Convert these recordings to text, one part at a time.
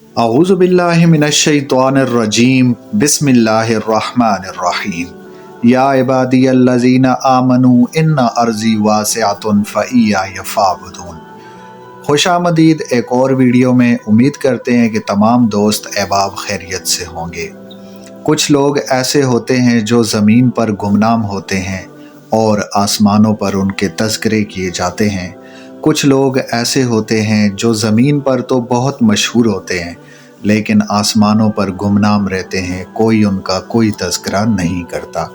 अऊज़ु बिल्लाहि मिनश्शैतानिर्रजीम बिस्मिल्लाहिर्रहमानिर्रहीम या इबादियल्लज़ीना आमनू इन्ना अर्ज़ी वासिअतुन फ़इय्या फ़अबुदून। खुश आमदीद एक और वीडियो में। उम्मीद करते हैं कि तमाम दोस्त अहबाब खैरियत से होंगे। कुछ लोग ऐसे होते हैं जो ज़मीन पर गुमनाम होते हैं और आसमानों पर उनके तज़किरे किए जाते हैं। कुछ लोग ऐसे होते हैं जो ज़मीन पर तो बहुत मशहूर होते हैं लेकिन आसमानों पर गुमनाम रहते हैं, कोई उनका कोई तज़किरा नहीं करता।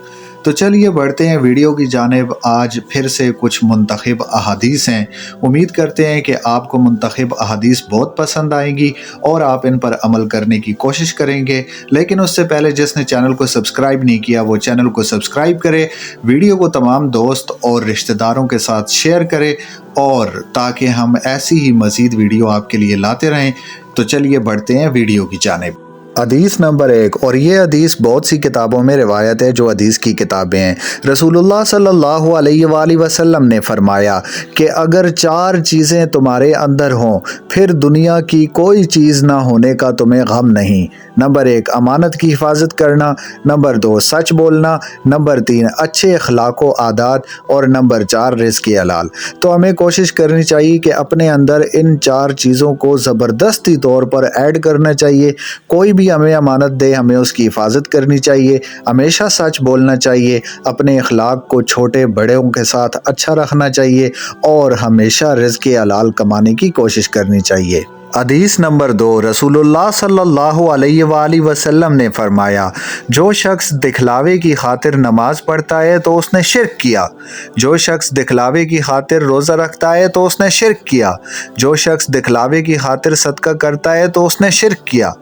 तो चलिए बढ़ते हैं वीडियो की जानिब। आज फिर से कुछ मुंतखब अहादीस हैं। उम्मीद करते हैं कि आपको मुंतखब अहादीस बहुत पसंद आएंगी और आप इन पर अमल करने की कोशिश करेंगे। लेकिन उससे पहले जिसने चैनल को सब्सक्राइब नहीं किया वो चैनल को सब्सक्राइब करे, वीडियो को तमाम दोस्त और रिश्तेदारों के साथ शेयर करें और ताकि हम ऐसी ही मज़ीद वीडियो आपके लिए लाते रहें। तो चलिए बढ़ते हैं वीडियो की जानिब। हदीस नंबर 1, और ये हदीस बहुत सी किताबों में रिवायत है जो हदीस की किताबें हैं। रसूलुल्लाह सल्लल्लाहु अलैहि वसल्लम ने फरमाया कि अगर 4 चीज़ें तुम्हारे अंदर हों फिर दुनिया की कोई चीज़ ना होने का तुम्हें गम नहीं। नंबर 1, अमानत की हिफाजत करना। नंबर 2, सच बोलना। नंबर 3, अच्छे अखलाक व आदात। और नंबर 4, रिज़्क़ हलाल। तो हमें कोशिश करनी चाहिए कि अपने अंदर इन 4 चीज़ों को ज़बरदस्ती तौर पर ऐड करना चाहिए। कोई भी हमें अमानत दे, हमें उसकी हिफाजत करनी चाहिए, हमेशा सच बोलना चाहिए, अपने अखलाक को छोटे बड़ों के साथ अच्छा रखना चाहिए और हमेशा रिज़्क़ हलाल कमाने की कोशिश करनी चाहिए। हदीस नंबर 2, रसूलुल्लाह सल्लल्लाहु अलैहि वसल्लम ने फरमाया, जो शख्स दिखलावे की खातिर नमाज पढ़ता है तो उसने शिर्क किया। जो शख्स दिखलावे की खातिर रोज़ा रखता है तो उसने शिर्क किया। जो शख्स दिखलावे की खातिर सदका करता है तो उसने शिर्क किया।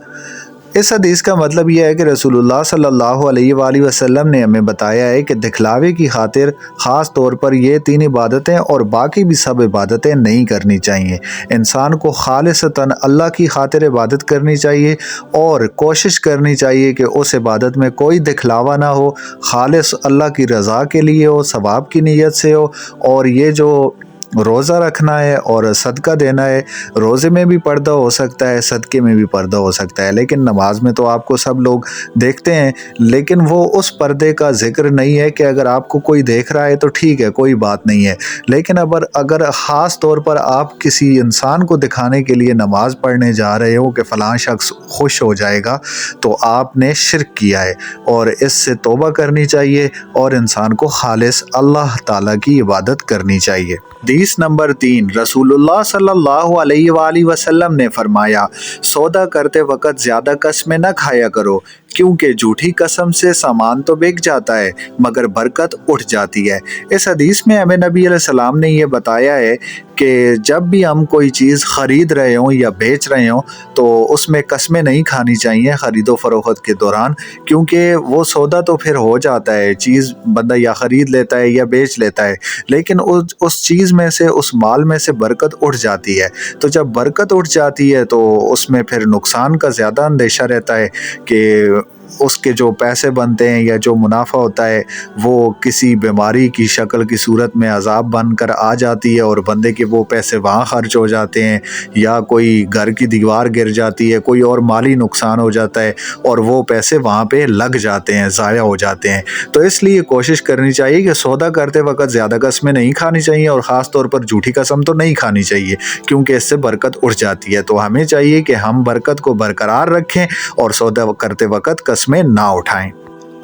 इस हदीस का मतलब यह है कि रसूलुल्लाह सल्लल्लाहु अलैहि वसल्लम ने हमें बताया है कि दिखलावे की खातिर ख़ास तौर पर ये 3 इबादतें और बाकी भी सब इबादतें नहीं करनी चाहिए। इंसान को खालिसतन अल्लाह की खातिर इबादत करनी चाहिए और कोशिश करनी चाहिए कि उस इबादत में कोई दिखलावा ना हो, खालिस अल्लाह की रज़ा के लिए हो, सवाब की नीयत से हो। और ये जो रोज़ा रखना है और सदका देना है, रोज़े में भी पर्दा हो सकता है, सदक़े में भी पर्दा हो सकता है, लेकिन नमाज में तो आपको सब लोग देखते हैं। लेकिन वो उस पर्दे का जिक्र नहीं है कि अगर आपको कोई देख रहा है तो ठीक है, कोई बात नहीं है। लेकिन अगर ख़ास तौर पर आप किसी इंसान को दिखाने के लिए नमाज पढ़ने जा रहे हो कि फ़लाँ शख्स खुश हो जाएगा, तो आपने शिर्क किया है और इससे तौबा करनी चाहिए और इंसान को खालिस अल्लाह ताला की इबादत करनी चाहिए। हदीस नंबर 3, रसूलुल्लाह सल्लल्लाहु अलैहि वसल्लम ने फरमाया, सौदा करते वक्त ज़्यादा कसमें न खाया करो क्योंकि झूठी कसम से सामान तो बिक जाता है मगर बरकत उठ जाती है। इस हदीस में हमें नबी अलैहिस्सलाम ने ये बताया है कि जब भी हम कोई चीज़ ख़रीद रहे हों या बेच रहे हों तो उसमें कसमें नहीं खानी चाहिए ख़रीदो फरोख्त के दौरान, क्योंकि वो सौदा तो फिर हो जाता है, चीज़ बंदा या ख़रीद लेता है या बेच लेता है, लेकिन उस चीज़ में से, उस माल में से बरकत उठ जाती है। तो जब बरकत उठ जाती है तो उसमें फिर नुकसान का ज़्यादा अंदेशा रहता है कि उसके जो पैसे बनते हैं या जो मुनाफा होता है वो किसी बीमारी की शक्ल की सूरत में अज़ाब बनकर आ जाती है और बंदे के वो पैसे वहाँ खर्च हो जाते हैं, या कोई घर की दीवार गिर जाती है, कोई और माली नुकसान हो जाता है और वो पैसे वहाँ पे लग जाते हैं, ज़ाया हो जाते हैं। तो इसलिए कोशिश करनी चाहिए कि सौदा करते वक्त ज़्यादा कसमें नहीं खानी चाहिए और ख़ास तौर पर झूठी कसम तो नहीं खानी चाहिए क्योंकि इससे बरकत उठ जाती है। तो हमें चाहिए कि हम बरकत को बरकरार रखें और सौदा करते वक्त कसमें ना उठाएं।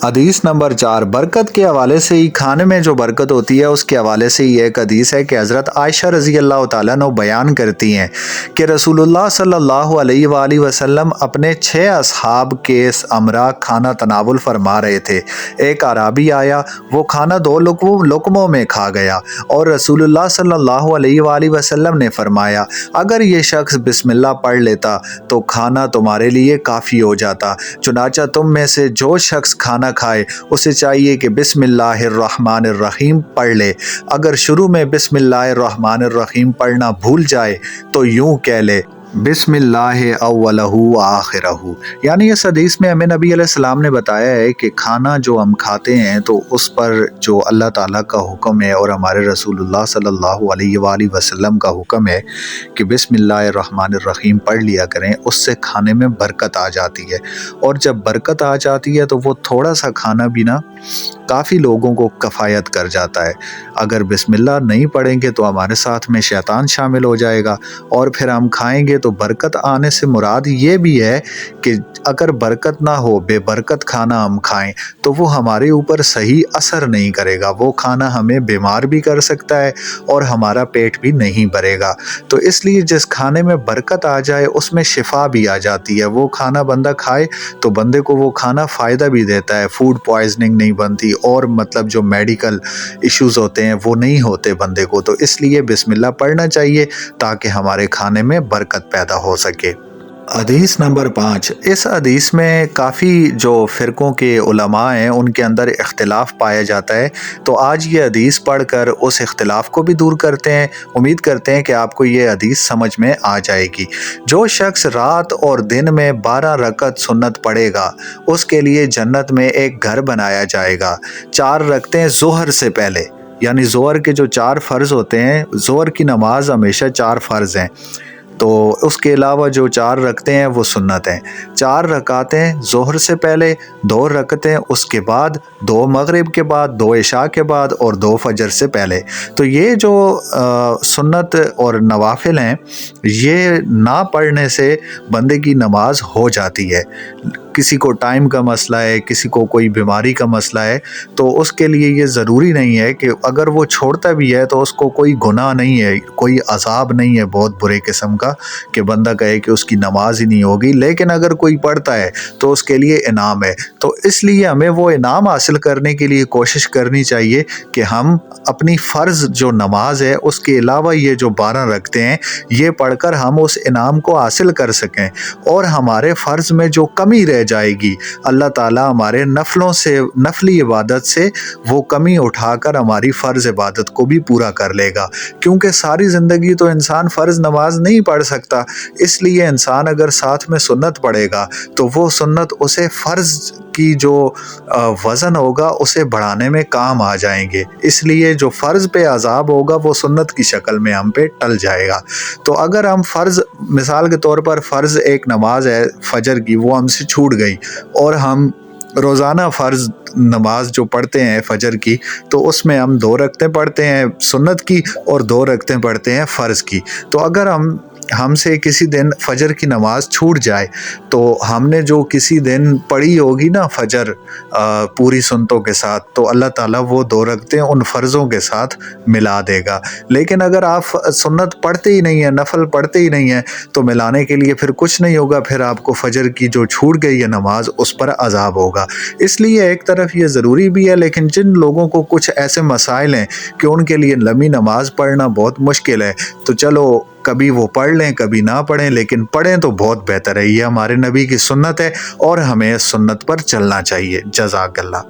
हदीस नंबर 4, बरकत के हवाले से ही, खाने में जो बरकत होती है उसके हवाले से ही एक हदीस है कि हज़रत आयशा रज़ी अल्लाह तआला अन्हा बयान करती हैं कि रसूलुल्लाह सल्लल्लाहु अलैहि वसल्लम अपने 6 असहाब के हमरा खाना तनावुल फरमा रहे थे। एक अराबी आया, वो खाना 2 लुकमों में खा गया और रसूलुल्लाह सल्लल्लाहु अलैहि वसल्लम ने फरमाया, अगर ये शख्स बिस्मिल्लाह पढ़ लेता तो खाना तुम्हारे लिए काफ़ी हो जाता। चुनाचा तुम में से जो शख्स खाना खाए उसे चाहिए कि बिस्मिल्लाहिर्रहमानिर्रहीम पढ़ ले। अगर शुरू में बिस्मिल्लाहिर्रहमानिर्रहीम पढ़ना भूल जाए तो यूं कह ले, बिस्मिल्लाह अव्वलहु व आखिरहु, यानी इस हदीस में हमें नबी अलैहिस्सलाम ने बताया है कि खाना जो हम खाते हैं तो उस पर जो अल्लाह ताला का हुक्म है और हमारे रसूलुल्लाह सल्लल्लाहु अलैहि वसल्लम का हुक्म है कि बिस्मिल्लाहिर्रहमानिर्रहीम पढ़ लिया करें, उससे खाने में बरकत आ जाती है। और जब बरकत आ जाती है तो वो थोड़ा सा खाना भी ना काफ़ी लोगों को कफ़ायत कर जाता है। अगर बिस्मिल्लाह नहीं पढ़ेंगे तो हमारे साथ में शैतान शामिल हो जाएगा और फिर हम खाएंगे तो बरकत आने से मुराद ये भी है कि अगर बरकत ना हो, बेबरकत खाना हम खाएं तो वो हमारे ऊपर सही असर नहीं करेगा, वो खाना हमें बीमार भी कर सकता है और हमारा पेट भी नहीं भरेगा। तो इसलिए जिस खाने में बरकत आ जाए उसमें शिफा भी आ जाती है। वो खाना बंदा खाए तो बंदे को वो खाना फ़ायदा भी देता है, फूड पॉइजनिंग नहीं बनती और मतलब जो मेडिकल इश्यूज़ होते हैं वो नहीं होते बंदे को। तो इसलिए बिस्मिल्लाह पढ़ना चाहिए ताकि हमारे खाने में बरकत पैदा हो सके। हदीस नंबर 5, इस हदीस में काफ़ी जो फ़िरक़ों के उलमा हैं उनके अंदर इख्तिलाफ़ पाया जाता है। तो आज ये हदीस पढ़कर उस इख्तिलाफ़ को भी दूर करते हैं। उम्मीद करते हैं कि आपको ये हदीस समझ में आ जाएगी। जो शख्स रात और दिन में 12 रकत सुन्नत पढ़ेगा उसके लिए जन्नत में एक घर बनाया जाएगा। 4 रकतें ज़ोहर से पहले, यानी ज़ोहर के जो 4 फ़र्ज़ होते हैं, ज़ोहर की नमाज हमेशा 4 फ़र्ज़ हैं, तो उसके अलावा जो 4 रकतें हैं वो सुन्नत हैं। 4 रकातें ज़ोहर से पहले, 2 रकतें उसके बाद, 2 मगरिब के बाद, 2 इशा के बाद और 2 फजर से पहले। तो ये जो सुन्नत और नवाफिल हैं ये ना पढ़ने से बंदे की नमाज हो जाती है। किसी को टाइम का मसला है, किसी को कोई बीमारी का मसला है, तो उसके लिए ये ज़रूरी नहीं है कि अगर वो छोड़ता भी है तो उसको कोई गुनाह नहीं है, कोई अज़ाब नहीं है बहुत बुरे किस्म का कि बंदा कहे कि उसकी नमाज ही नहीं होगी। लेकिन अगर कोई पढ़ता है तो उसके लिए इनाम है। तो इसलिए हमें वो इनाम हासिल करने के लिए कोशिश करनी चाहिए कि हम अपनी फ़र्ज़ जो नमाज है उसके अलावा ये जो 12 रखते हैं ये पढ़कर हम उस इनाम को हासिल कर सकें और हमारे फ़र्ज़ में जो कमी रह जाएगी अल्लाह ताला हमारे नफलों से, नफली इबादत से वो कमी उठाकर हमारी फ़र्ज़ इबादत को भी पूरा कर लेगा। क्योंकि सारी ज़िंदगी तो इंसान फ़र्ज़ नमाज नहीं पढ़ सकता, इसलिए इंसान अगर साथ में सुन्नत पढ़ेगा तो वो सुन्नत उसे फ़र्ज़ की जो वज़न होगा उसे बढ़ाने में काम आ जाएंगे। इसलिए जो फ़र्ज़ पे अज़ाब होगा वो सुन्नत की शक्ल में हम पे टल जाएगा। तो अगर हम फ़र्ज़, मिसाल के तौर पर फ़र्ज़ एक नमाज है फ़जर की, वो हमसे छूट गई और हम रोज़ाना फ़र्ज़ नमाज जो पढ़ते हैं फ़जर की तो उसमें हम 2 रकतें पढ़ते हैं सुन्नत की और 2 रकतें पढ़ते हैं फ़र्ज़ की। तो अगर हमसे किसी दिन फ़जर की नमाज छूट जाए तो हमने जो किसी दिन पढ़ी होगी ना फ़जर पूरी सुन्नतों के साथ, तो अल्लाह ताला वो 2 रकतें उन फ़र्ज़ों के साथ मिला देगा। लेकिन अगर आप सुन्नत पढ़ते ही नहीं है, नफल पढ़ते ही नहीं है, तो मिलाने के लिए फिर कुछ नहीं होगा, फिर आपको फ़जर की जो छूट गई है नमाज उस पर अज़ाब होगा। इसलिए एक तरफ ये ज़रूरी भी है, लेकिन जिन लोगों को कुछ ऐसे मसाइल हैं कि उनके लिए लंबी नमाज पढ़ना बहुत मुश्किल है, तो चलो कभी वो पढ़ लें कभी ना पढ़ें, लेकिन पढ़ें तो बहुत बेहतर है। ये हमारे नबी की सुन्नत है और हमें सुन्नत पर चलना चाहिए। जज़ाकल्लाह।